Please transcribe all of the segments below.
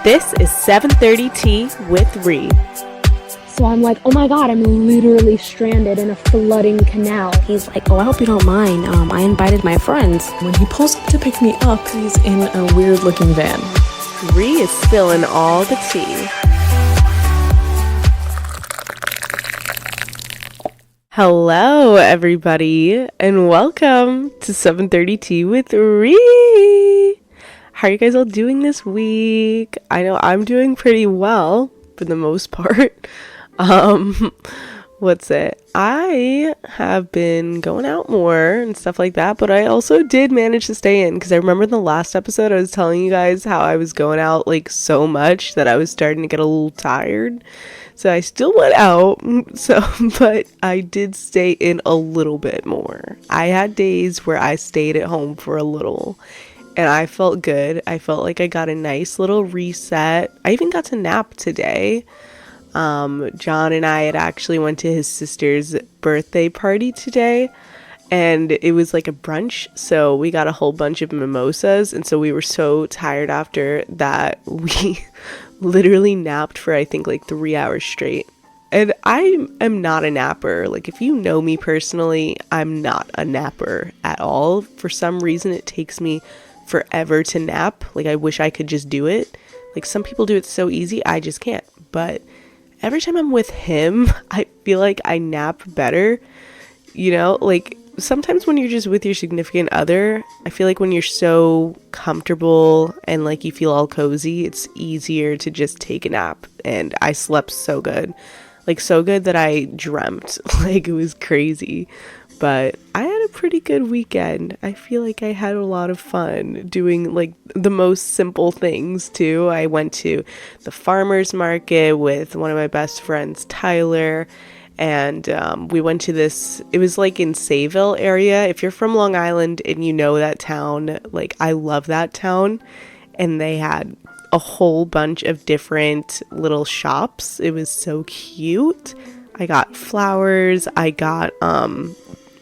This is 7:30 Tea with Ree. So I'm like, oh my god, I'm literally stranded in a flooding canal. He's like, oh, I hope you don't mind. I invited my friends. When he pulls up to pick me up, he's in a weird looking van. Ree is spilling all the tea. Hello, everybody, and welcome to 7:30 Tea with Ree. How are you guys all doing this week? I know I'm doing pretty well for the most part. I have been going out more and stuff like that, but I also did manage to stay in because I remember in the last episode I was telling you guys how I was going out like so much that I was starting to get a little tired. So I still went out, but I did stay in a little bit more. I had days where I stayed at home for a little and I felt good. I felt like I got a nice little reset. I even got to nap today. John and I had actually went to his sister's birthday party today, and it was like a brunch, so we got a whole bunch of mimosas, and so we were so tired after that we literally napped for I think like 3 hours straight. And I am not a napper. Like, if you know me personally, I'm not a napper at all. For some reason it takes me forever to nap. Like, I wish I could just do it. Like, some people do it so easy, I just can't. But every time I'm with him, I feel like I nap better. You know, like sometimes when you're just with your significant other, I feel like when you're so comfortable and like you feel all cozy, it's easier to just take a nap. And I slept so good. Like, so good that I dreamt. Like, it was crazy. But I had a pretty good weekend. I feel like I had a lot of fun doing like the most simple things too. I went to the farmer's market with one of my best friends, Tyler, and we went to this, it was like in Sayville area. If you're from Long Island and you know that town, like, I love that town. And they had a whole bunch of different little shops. It was so cute. I got flowers. I got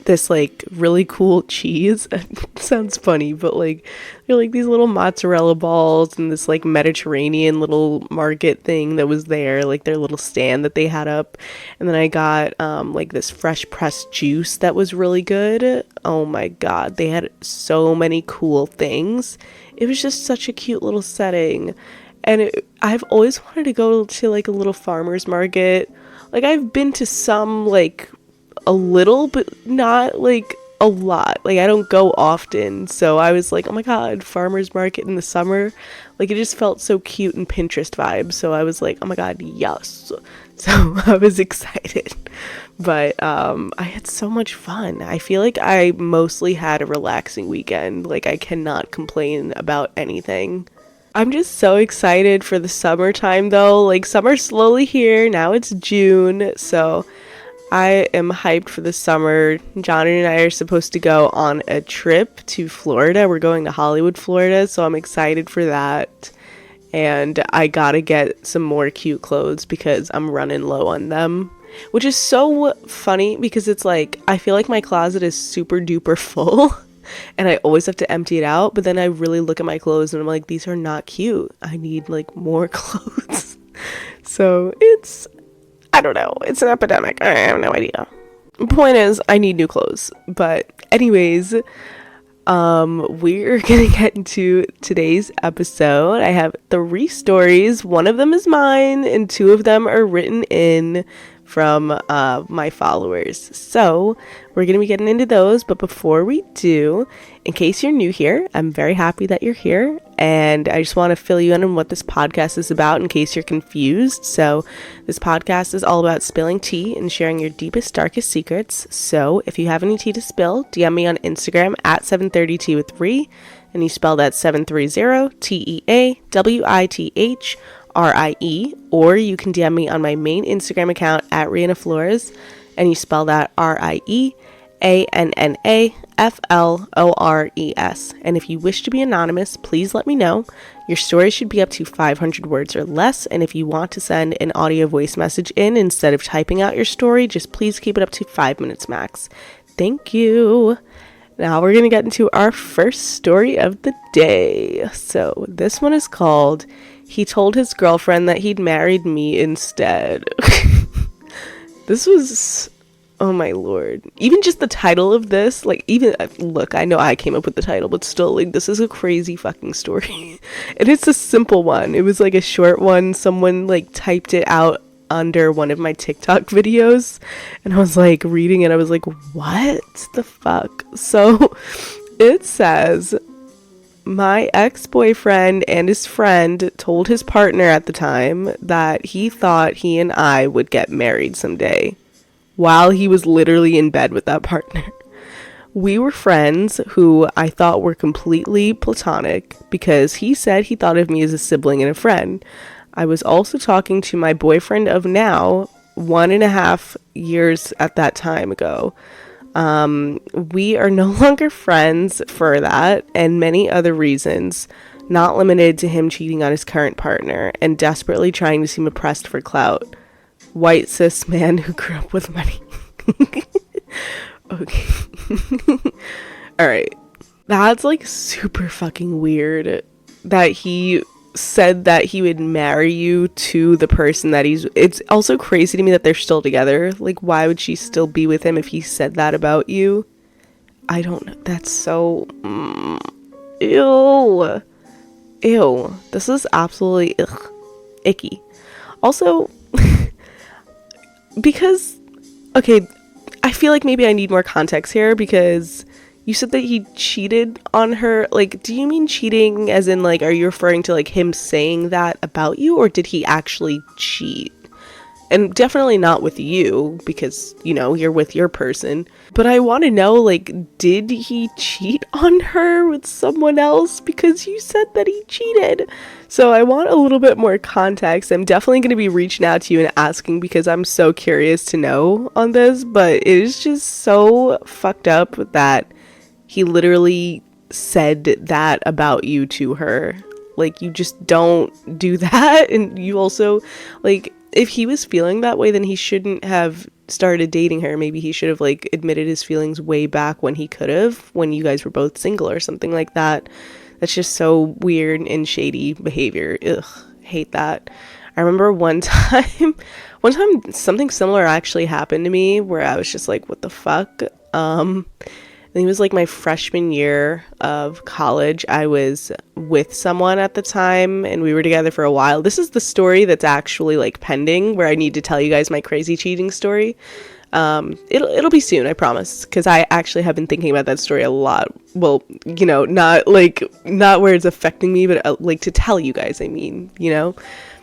this like really cool cheese. It sounds funny, but like they're like these little mozzarella balls and this like Mediterranean little market thing that was there, like their little stand that they had up. And then I got like this fresh pressed juice that was really good. Oh my god, they had so many cool things. It was just such a cute little setting. And I've always wanted to go to like a little farmer's market. Like, I've been to some like a little, but not like a lot. Like, I don't go often, so I was like, oh my god, farmer's market in the summer, like, it just felt so cute and Pinterest vibe. So I was like, oh my god, yes. So I was excited. But I had so much fun. I feel like I mostly had a relaxing weekend. Like, I cannot complain about anything. I'm just so excited for the summertime though. Like, summer's slowly here. Now it's June, so I am hyped for the summer. John and I are supposed to go on a trip to Florida. We're going to Hollywood, Florida, so I'm excited for that. And I gotta get some more cute clothes because I'm running low on them. Which is so funny because it's like, I feel like my closet is super duper full and I always have to empty it out. But then I really look at my clothes and I'm like, these are not cute. I need like more clothes. So I don't know. It's an epidemic. I have no idea. Point is, I need new clothes. But anyways, we're gonna get into today's episode. I have 3 stories. One of them is mine, and 2 of them are written in from my followers. So we're going to be getting into those. But before we do, in case you're new here, I'm very happy that you're here. And I just want to fill you in on what this podcast is about in case you're confused. So this podcast is all about spilling tea and sharing your deepest, darkest secrets. So if you have any tea to spill, DM me on Instagram at 730tea with Ree. And you spell that 730 TEAWITH RIE, or you can DM me on my main Instagram account at Rihanna Flores, and you spell that RIEANNAFLORES. And if you wish to be anonymous, please let me know. Your story should be up to 500 words or less, and if you want to send an audio voice message in instead of typing out your story, just please keep it up to 5 minutes max. Thank you. Now we're going to get into our first story of the day. So this one is called He told his girlfriend that he'd married me instead. This was, oh my lord. Even just the title of this, like, even, look, I know I came up with the title, but still, like, this is a crazy fucking story. And it's a simple one. It was like a short one. Someone like typed it out under one of my TikTok videos, and I was like reading it. I was like, what the fuck? So it says, my ex-boyfriend and his friend told his partner at the time that he thought he and I would get married someday, while he was literally in bed with that partner. We were friends who I thought were completely platonic because he said he thought of me as a sibling and a friend. I was also talking to my boyfriend of now 1.5 years at that time ago. We are no longer friends for that and many other reasons, not limited to him cheating on his current partner and desperately trying to seem oppressed for clout. White cis man who grew up with money. Okay. Alright. That's like super fucking weird that he said that he would marry you to the person that it's also crazy to me that they're still together. Like, why would she still be with him if he said that about you? I don't know. That's so ew. This is absolutely icky. Also, because, okay, I feel like maybe I need more context here, because you said that he cheated on her. Like, do you mean cheating as in, like, are you referring to, like, him saying that about you, or did he actually cheat? And definitely not with you, because, you know, you're with your person. But I want to know, like, did he cheat on her with someone else? Because you said that he cheated. So I want a little bit more context. I'm definitely going to be reaching out to you and asking, because I'm so curious to know on this. But it is just so fucked up that he literally said that about you to her. Like, you just don't do that. And you also, like, if he was feeling that way, then he shouldn't have started dating her. Maybe he should have, like, admitted his feelings way back when he could have, when you guys were both single or something like that. That's just so weird and shady behavior. Ugh, hate that. I remember one time something similar actually happened to me, where I was just like, what the fuck? I think it was like my freshman year of college. I was with someone at the time and we were together for a while. This is the story that's actually like pending, where I need to tell you guys my crazy cheating story. It'll be soon, I promise, because I actually have been thinking about that story a lot. Well, you know, not where it's affecting me, but like to tell you guys, I mean, you know.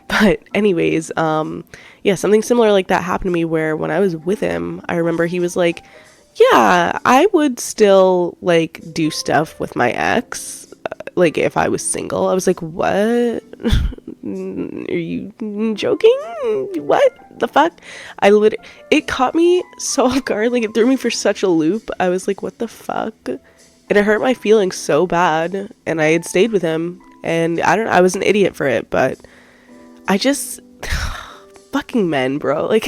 But anyways, yeah, something similar like that happened to me, where when I was with him, I remember he was like, yeah, I would still, like, do stuff with my ex, like, if I was single. I was like, what? Are you joking? What the fuck? It caught me so off guard, like, it threw me for such a loop. I was like, what the fuck? And it hurt my feelings so bad, and I had stayed with him, and I was an idiot for it, but I just, fucking men, bro, like,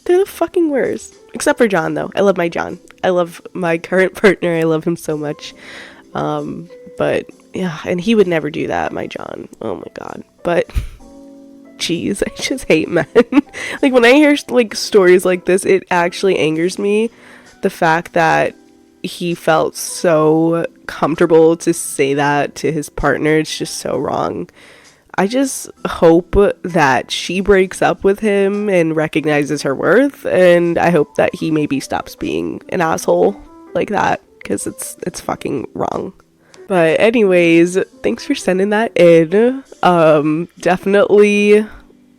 they're the fucking worst. Except for John, though. I love my John. I love my current partner. I love him so much. But, yeah, and he would never do that, my John. Oh, my God. But, jeez, I just hate men. Like, when I hear, like, stories like this, it actually angers me. The fact that he felt so comfortable to say that to his partner, it's just so wrong. I just hope that she breaks up with him and recognizes her worth, and I hope that he maybe stops being an asshole like that, because it's fucking wrong. But anyways, thanks for sending that in. Definitely,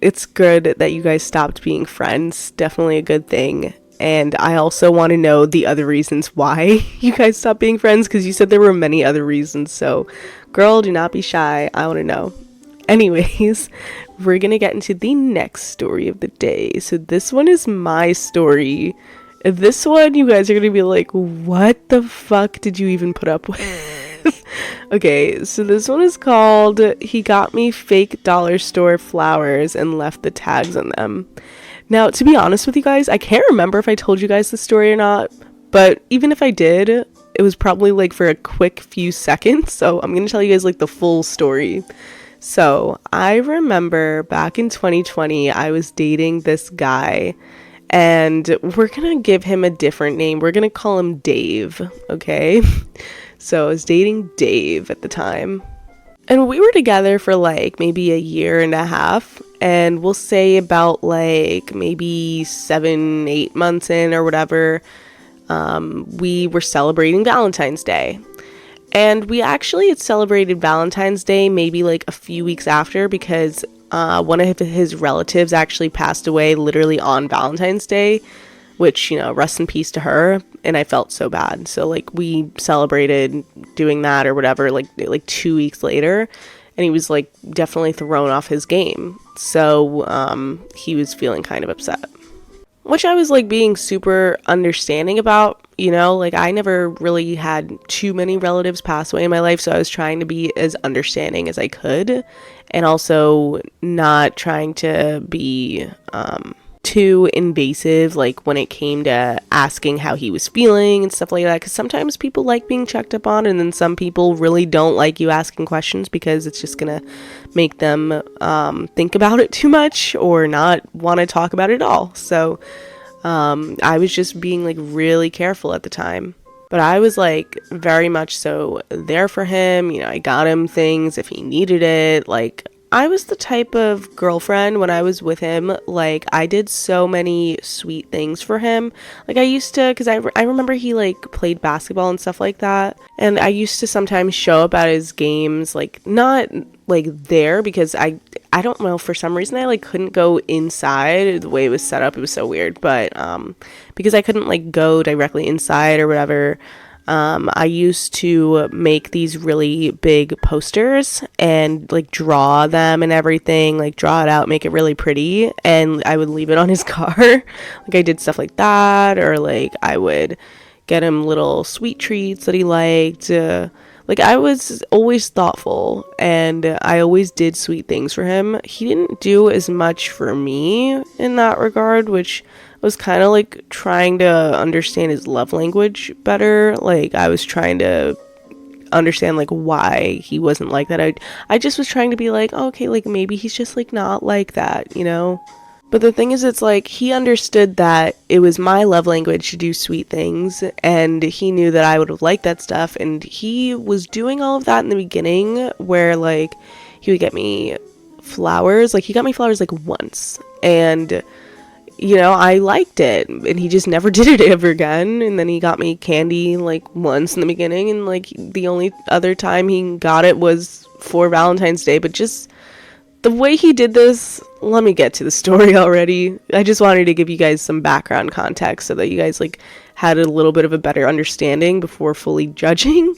it's good that you guys stopped being friends. Definitely a good thing. And I also want to know the other reasons why you guys stopped being friends, because you said there were many other reasons. So, girl, do not be shy. I want to know. Anyways, we're gonna get into the next story of the day. So this one is my story. This one, you guys are gonna be like, what the fuck did you even put up with? Okay, so this one is called, he got me fake dollar store flowers and left the tags on them. Now, to be honest with you guys, I can't remember if I told you guys the story or not, but even if I did, it was probably like for a quick few seconds. So I'm gonna tell you guys like the full story. So I remember back in 2020, I was dating this guy, and we're gonna give him a different name. We're gonna call him Dave, okay? So I was dating Dave at the time. And we were together for like maybe a year and a half. And we'll say about like maybe 7, 8 months in or whatever, we were celebrating Valentine's Day. And we actually had celebrated Valentine's Day maybe like a few weeks after because one of his relatives actually passed away literally on Valentine's Day, which, you know, rest in peace to her. And I felt so bad. So like we celebrated doing that or whatever, like 2 weeks later. And he was like definitely thrown off his game. So he was feeling kind of upset, which I was like being super understanding about. You know, like I never really had too many relatives pass away in my life, so I was trying to be as understanding as I could, and also not trying to be too invasive, like when it came to asking how he was feeling and stuff like that, because sometimes people like being checked up on, and then some people really don't like you asking questions because it's just gonna make them think about it too much or not want to talk about it at all. So I was just being like really careful at the time, but I was like very much so there for him. You know, I got him things if he needed it. Like I was the type of girlfriend when I was with him, like I did so many sweet things for him. Like I used to, because I remember he like played basketball and stuff like that, and I used to sometimes show up at his games, like not like there, because I don't know, for some reason I like couldn't go inside. The way it was set up, it was so weird, but because I couldn't like go directly inside or whatever, I used to make these really big posters and like draw them and everything, like draw it out, make it really pretty, and I would leave it on his car. Like I did stuff like that, or like I would get him little sweet treats that he liked. Like I was always thoughtful, and I always did sweet things for him. He didn't do as much for me in that regard, which was kind of like trying to understand his love language better. Like I was trying to understand like why he wasn't like that. I just was trying to be like, oh, okay, like maybe he's just like not like that, you know? But the thing is, it's like he understood that it was my love language to do sweet things, and he knew that I would have liked that stuff, and he was doing all of that in the beginning, where like he would get me flowers. Like he got me flowers like once, and you know, I liked it, and he just never did it ever again. And then he got me candy like once in the beginning, and like the only other time he got it was for Valentine's Day. But just the way he did this, let me get to the story already. I just wanted to give you guys some background context so that you guys like had a little bit of a better understanding before fully judging.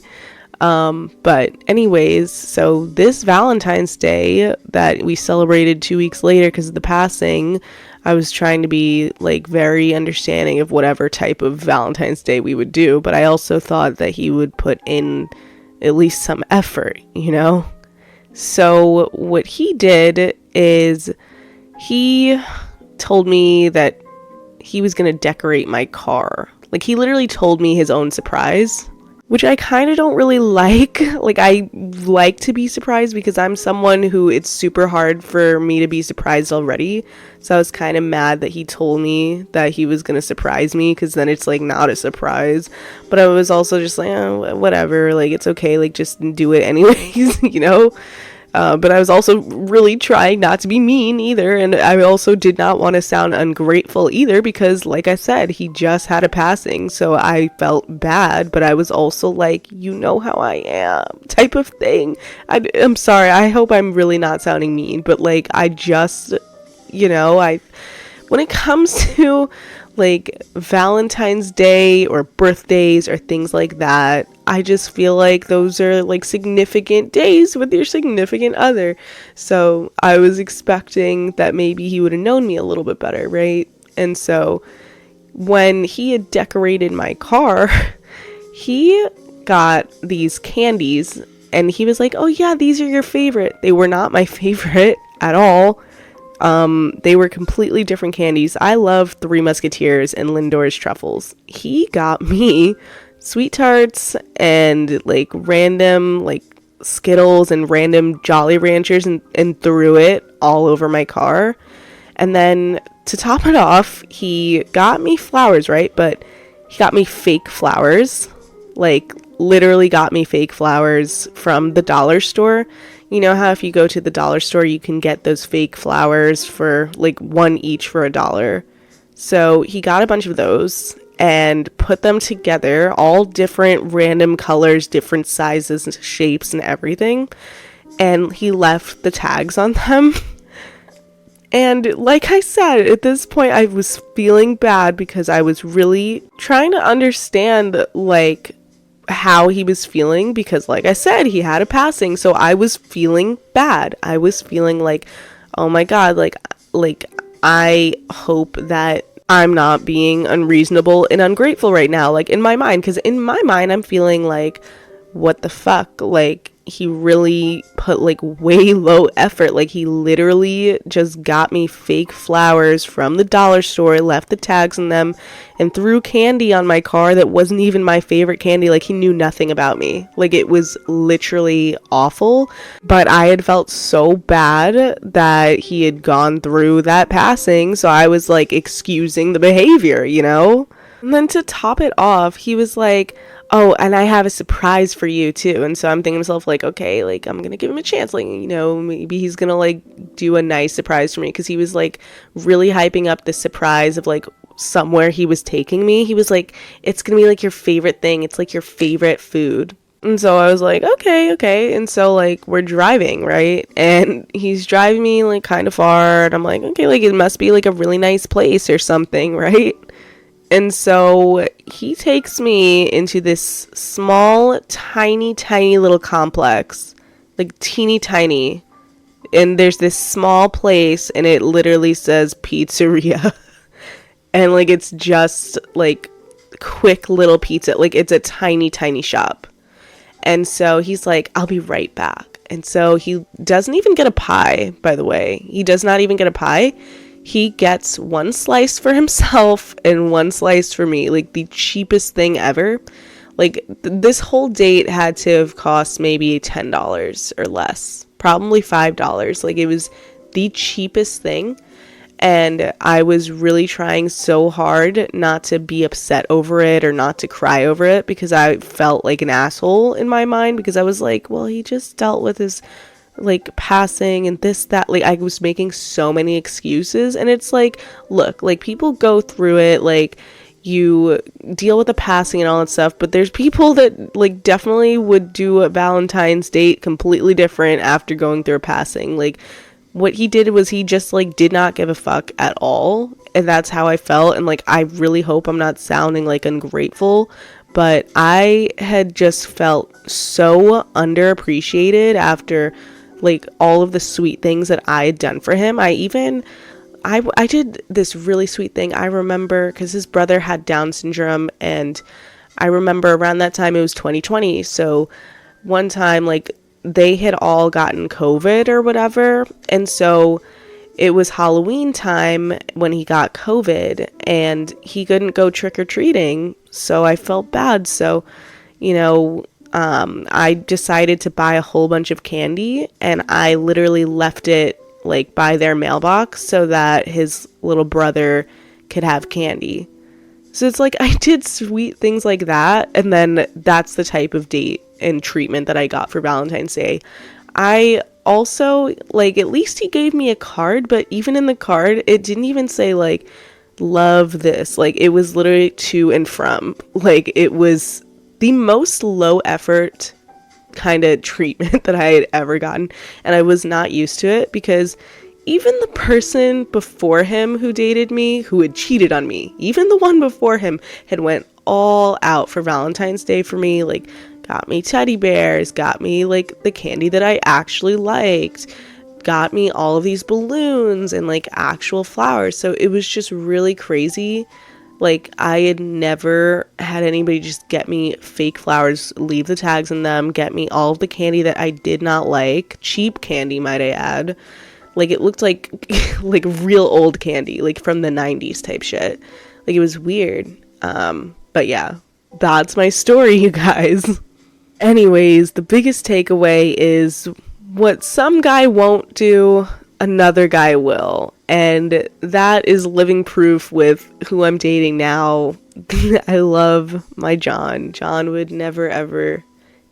But anyways, so this Valentine's Day that we celebrated 2 weeks later because of the passing, I was trying to be like very understanding of whatever type of Valentine's Day we would do, but I also thought that he would put in at least some effort, you know? So what he did is he told me that he was going to decorate my car. Like he literally told me his own surprise, which I kind of don't really like. Like I like to be surprised because I'm someone who it's super hard for me to be surprised already. So I was kind of mad that he told me that he was going to surprise me, because then it's like not a surprise. But I was also just like, oh, whatever, like it's okay, like just do it anyways, you know? But I was also really trying not to be mean either, and I also did not want to sound ungrateful either, because like I said, he just had a passing, so I felt bad, but I was also like, you know how I am type of thing. I'm sorry, I hope I'm really not sounding mean, but like I just, you know, when it comes to like Valentine's Day or birthdays or things like that, I just feel like those are like significant days with your significant other. So I was expecting that maybe he would have known me a little bit better, right? And so when he had decorated my car, he got these candies and he was like, oh yeah, these are your favorite. They were not my favorite at all. They were completely different candies. I love Three Musketeers and Lindor's truffles. He got me sweet tarts and like random like Skittles and random Jolly Ranchers and threw it all over my car. And then to top it off, he got me flowers, right? But he got me fake flowers, like literally got me fake flowers from the dollar store. You know how if you go to the dollar store, you can get those fake flowers for like one each for $1. So he got a bunch of those and put them together, all different random colors, different sizes and shapes and everything. And he left the tags on them. And like I said, at this point, I was feeling bad because I was really trying to understand, like, how he was feeling. Because, like I said, he had a passing. So I was feeling bad. I was feeling like, oh my God, like I hope that I'm not being unreasonable and ungrateful right now. Like, in my mind. Because in my mind, I'm feeling like, what the fuck? Like, he really put like way low effort. Like, he literally just got me fake flowers from the dollar store, left the tags in them, and threw candy on my car that wasn't even my favorite candy. Like, he knew nothing about me. Like, it was literally awful. But I had felt so bad that he had gone through that passing, so I was like excusing the behavior, you know? And then to top it off, he was like, oh, and I have a surprise for you too. And so I'm thinking to myself, like, okay, like, I'm gonna give him a chance, like, you know, maybe he's gonna like do a nice surprise for me, because he was like really hyping up the surprise of like somewhere he was taking me. He was like, it's gonna be like your favorite thing, it's like your favorite food. And so I was like, okay. And so like we're driving, right? And he's driving me like kind of far, and I'm like, okay, like it must be like a really nice place or something, right? And so he takes me into this small, tiny little complex, like teeny tiny. And there's this small place, and it literally says pizzeria. And like it's just like quick little pizza. Like it's a tiny shop. And so he's like, I'll be right back. And so he doesn't even get a pie, by the way. He does not even get a pie. He gets one slice for himself and one slice for me, like the cheapest thing ever. Like this whole date had to have cost maybe $10 or less, probably $5. Like it was the cheapest thing. And I was really trying so hard not to be upset over it or not to cry over it, because I felt like an asshole in my mind, because I was like, well, he just dealt with his like passing and this, that. Like I was making so many excuses, and it's like, look, like people go through it, like you deal with the passing and all that stuff, but there's people that like definitely would do a Valentine's date completely different after going through a passing. Like what he did was he just like did not give a fuck at all, and that's how I felt. And like I really hope I'm not sounding like ungrateful, but I had just felt so underappreciated after like all of the sweet things that I had done for him. I did this really sweet thing. I remember because his brother had Down syndrome, and I remember around that time it was 2020. So one time like they had all gotten COVID or whatever, and so it was Halloween time when he got COVID, and he couldn't go trick-or-treating, so I felt bad. So, you know, I decided to buy a whole bunch of candy, and I literally left it like by their mailbox so that his little brother could have candy. So it's like I did sweet things like that, and then that's the type of date and treatment that I got for Valentine's Day. I also, like, at least he gave me a card, but even in the card, it didn't even say like, love this. Like, it was literally to and from. Like, it was the most low effort kind of treatment that I had ever gotten, and I was not used to it, because even the person before him who dated me, who had cheated on me, even the one before him had went all out for Valentine's Day for me, like got me teddy bears, got me like the candy that I actually liked, got me all of these balloons and like actual flowers. So it was just really crazy. Like, I had never had anybody just get me fake flowers, leave the tags in them, get me all of the candy that I did not like. Cheap candy, might I add. Like, it looked like like real old candy, like from the 90s type shit. Like, it was weird. But yeah, that's my story, you guys. Anyways, the biggest takeaway is what some guy won't do, another guy will. And that is living proof with who I'm dating now. I love my John. John would never ever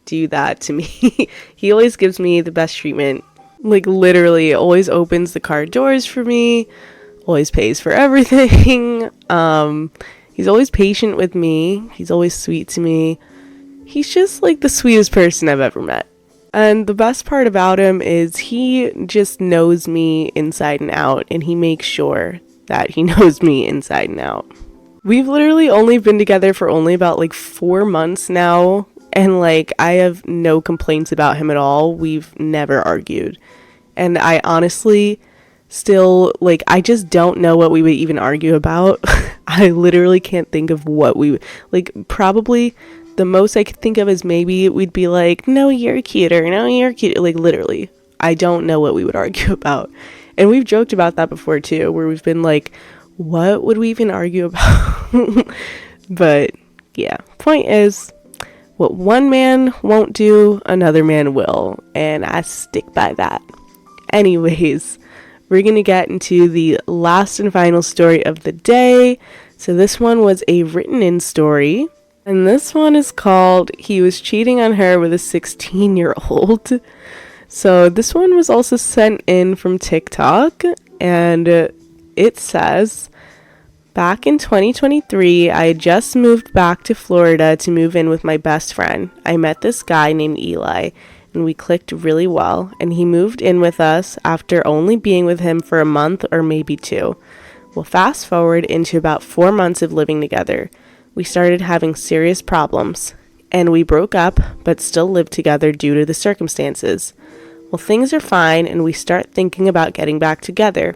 do that to me. He always gives me the best treatment. Like literally always opens the car doors for me, always pays for everything. He's always patient with me. He's always sweet to me. He's just like the sweetest person I've ever met. And the best part about him is he just knows me inside and out, and he makes sure that he knows me inside and out. We've literally only been together for only about like 4 months now, and like I have no complaints about him at all. We've never argued. And I honestly still, like, I just don't know what we would even argue about. I literally can't think of what we would, like, probably the most I could think of is maybe we'd be like, no, you're cuter, no, you're cuter. Like, literally, I don't know what we would argue about. And we've joked about that before, too, where we've been like, what would we even argue about? But, yeah, point is, what one man won't do, another man will. And I stick by that. Anyways, we're going to get into the last and final story of the day. So this one was a written in story. And this one is called He Was Cheating on Her with a 16-year-old. So this one was also sent in from TikTok. And it says, back in 2023, I had just moved back to Florida to move in with my best friend. I met this guy named Eli, and we clicked really well. And he moved in with us after only being with him for a month or maybe 2. Well, fast forward into about 4 months of living together. We started having serious problems, and we broke up, but still lived together due to the circumstances. Well, things are fine, and we start thinking about getting back together.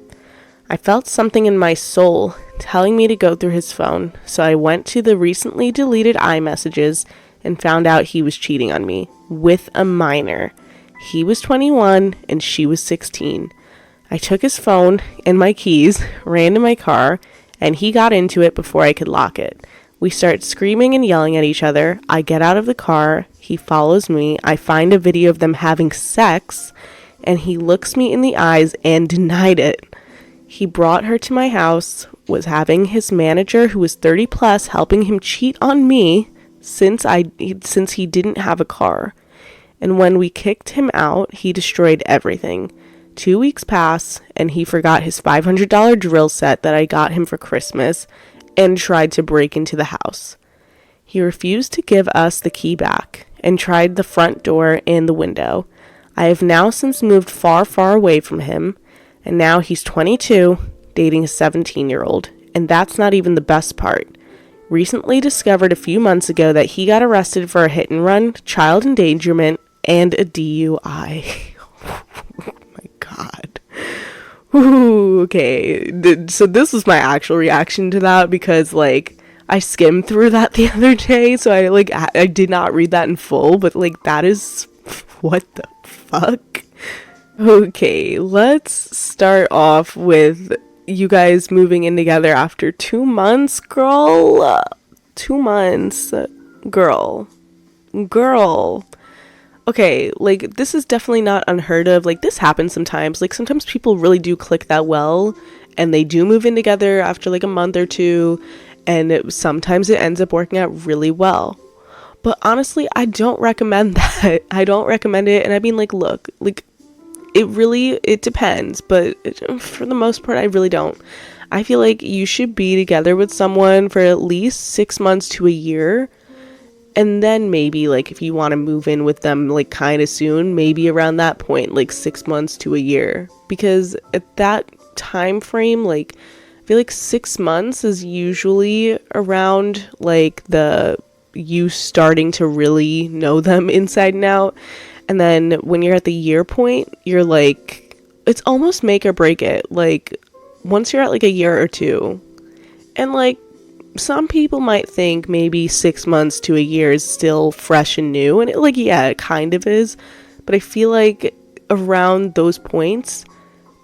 I felt something in my soul telling me to go through his phone, so I went to the recently deleted iMessages and found out he was cheating on me with a minor. He was 21, and she was 16. I took his phone and my keys, ran to my car, and he got into it before I could lock it. We start screaming and yelling at each other. I get out of the car. He follows me. I find a video of them having sex, and he looks me in the eyes and denied it. He brought her to my house, was having his manager, who was 30 plus, helping him cheat on me since he didn't have a car. And when we kicked him out, he destroyed everything. 2 weeks pass, and he forgot his $500 drill set that I got him for Christmas and tried to break into the house. He refused to give us the key back and tried the front door and the window. I have now since moved far, far away from him, and now he's 22, dating a 17-year-old, and that's not even the best part. Recently discovered a few months ago that he got arrested for a hit and run, child endangerment, and a DUI. Oh my God. Ooh, okay. So this was my actual reaction to that because, like, I skimmed through that the other day, so I did not read that in full, but, like, that is, what the fuck? Okay, let's start off with you guys moving in together after 2 months, girl. 2 months, girl. Okay, like, this is definitely not unheard of. Like, this happens sometimes. Like, sometimes people really do click that well, and they do move in together after, like, a month or 2, and sometimes it ends up working out really well. But honestly, I don't recommend that. I don't recommend it, and I mean, like, look, like, it depends, but for the most part, I really don't. I feel like you should be together with someone for at least 6 months to a year. And then maybe, like, if you want to move in with them, like, kind of soon, maybe around that point, like, 6 months to a year. Because at that time frame, like, I feel like 6 months is usually around, like, you starting to really know them inside and out. And then when you're at the year point, you're, like, it's almost make or break it. Like, once you're at, like, a year or 2, and, like, some people might think maybe 6 months to a year is still fresh and new, and it kind of is, but I feel like around those points,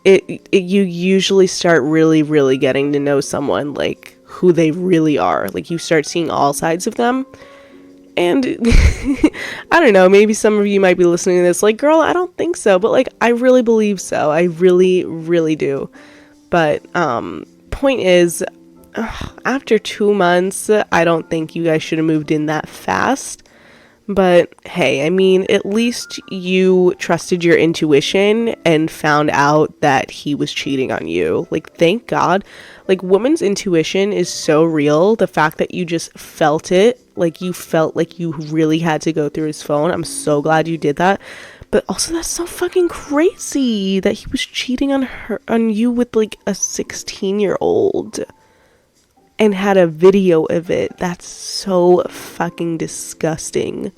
you usually start really, really getting to know someone, like, who they really are. Like, you start seeing all sides of them, And I don't know, maybe some of you might be listening to this like, girl, I don't think so, but like I really believe so. I really, really do. But point is, after 2 months, I don't think you guys should have moved in that fast. But hey, I mean, at least you trusted your intuition and found out that he was cheating on you. Like, thank God. Like, women's intuition is so real. The fact that you just felt it, like you felt like you really had to go through his phone. I'm so glad you did that. But also, that's so fucking crazy that he was cheating on you with like a 16-year-old and had a video of it. That's so fucking disgusting.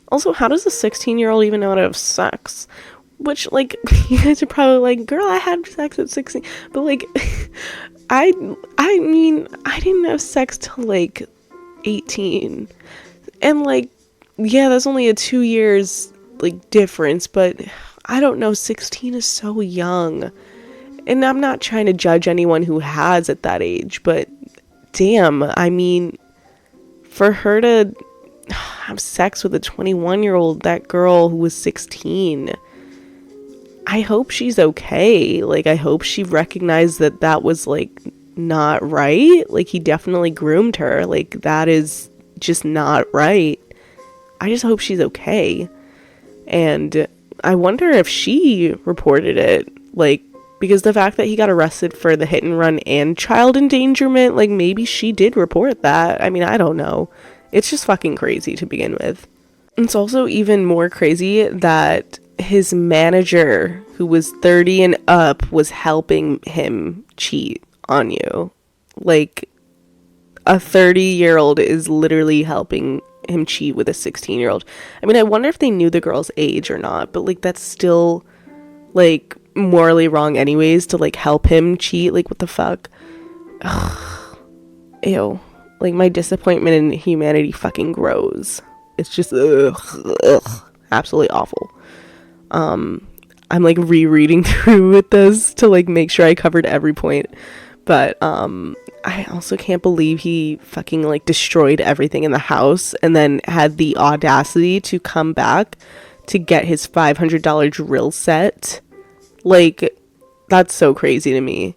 Also, how does a 16-year-old even know how to have sex? Which, like, you guys are probably like, girl, I had sex at 16. But, like, I mean, I didn't have sex till, like, 18. And, like, yeah, that's only a 2 years, like, difference. But, I don't know, 16 is so young. And I'm not trying to judge anyone who has at that age, but damn, I mean, for her to have sex with a 21-year-old, that girl who was 16, I hope she's okay. Like, I hope she recognized that that was, like, not right. Like, he definitely groomed her. Like, that is just not right. I just hope she's okay. And I wonder if she reported it, like, because the fact that he got arrested for the hit and run and child endangerment, like, maybe she did report that. I mean, I don't know. It's just fucking crazy to begin with. It's also even more crazy that his manager, who was 30 and up, was helping him cheat on you. Like, a 30-year-old is literally helping him cheat with a 16-year-old. I mean, I wonder if they knew the girl's age or not, but, like, that's still, like, morally wrong anyways to, like, help him cheat. Like, what the fuck? Ugh. Ew. Like, my disappointment in humanity fucking grows. It's just absolutely awful. I'm, like, rereading through with this to, like, make sure I covered every point. But I also can't believe he fucking, like, destroyed everything in the house and then had the audacity to come back to get his $500 drill set. Like, that's so crazy to me.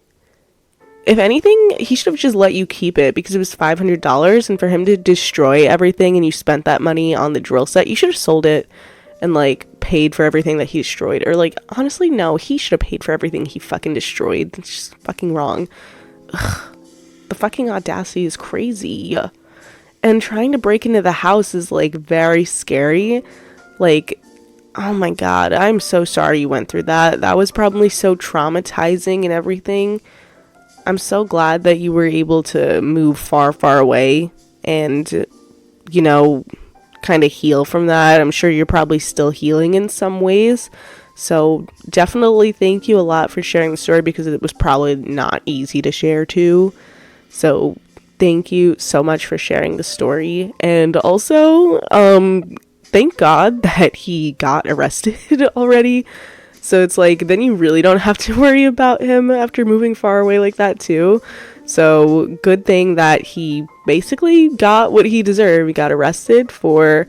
If anything, he should have just let you keep it because it was $500, and for him to destroy everything and you spent that money on the drill set, you should have sold it and, like, paid for everything that he destroyed. Or, like, honestly, no, he should have paid for everything he fucking destroyed. It's just fucking wrong. Ugh. The fucking audacity is crazy. And trying to break into the house is, like, very scary. Like, oh my god, I'm so sorry you went through that. That was probably so traumatizing and everything. I'm so glad that you were able to move far, far away and, you know, kind of heal from that. I'm sure you're probably still healing in some ways. So definitely thank you a lot for sharing the story because it was probably not easy to share too. So thank you so much for sharing the story. And also, thank God that he got arrested already. So it's like, then you really don't have to worry about him after moving far away like that too. So good thing that he basically got what he deserved. He got arrested for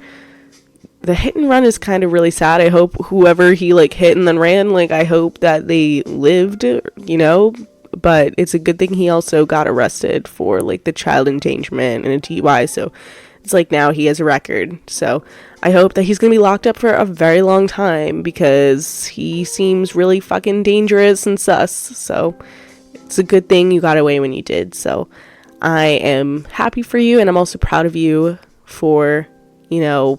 the hit and run is kind of really sad. I hope whoever he, like, hit and then ran, like, I hope that they lived, you know. But it's a good thing he also got arrested for, like, the child endangerment and a DUI. So it's like now he has a record. So I hope that he's gonna be locked up for a very long time because he seems really fucking dangerous and sus. So it's a good thing you got away when you did. So I am happy for you, and I'm also proud of you for, you know,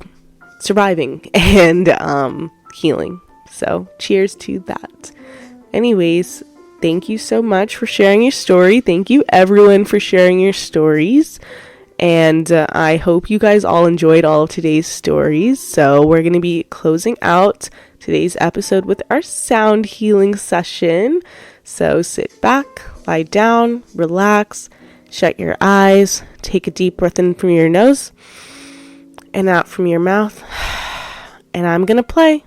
surviving and healing. So cheers to that. Anyways, thank you so much for sharing your story. Thank you everyone for sharing your stories. And I hope you guys all enjoyed all of today's stories. So we're going to be closing out today's episode with our sound healing session. So sit back, lie down, relax, shut your eyes, take a deep breath in from your nose and out from your mouth. And I'm going to play.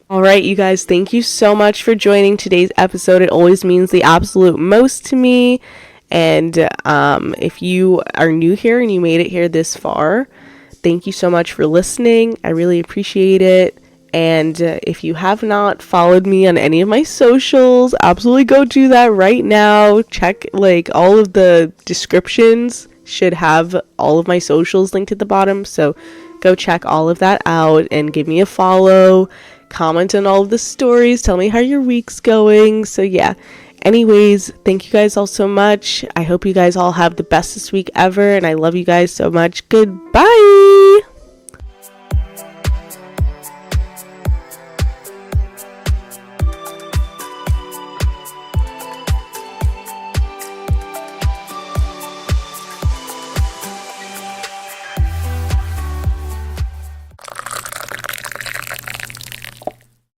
All right, you guys, thank you so much for joining today's episode. It always means the absolute most to me. And if you are new here and you made it here this far, thank you so much for listening. I really appreciate it. And if you have not followed me on any of my socials, absolutely go do that right now. Check like all of the descriptions should have all of my socials linked at the bottom. So go check all of that out and give me a follow. Comment on all of the stories. Tell me how your week's going. So yeah. Anyways, thank you guys all so much. I hope you guys all have the bestest week ever. And I love you guys so much. Goodbye.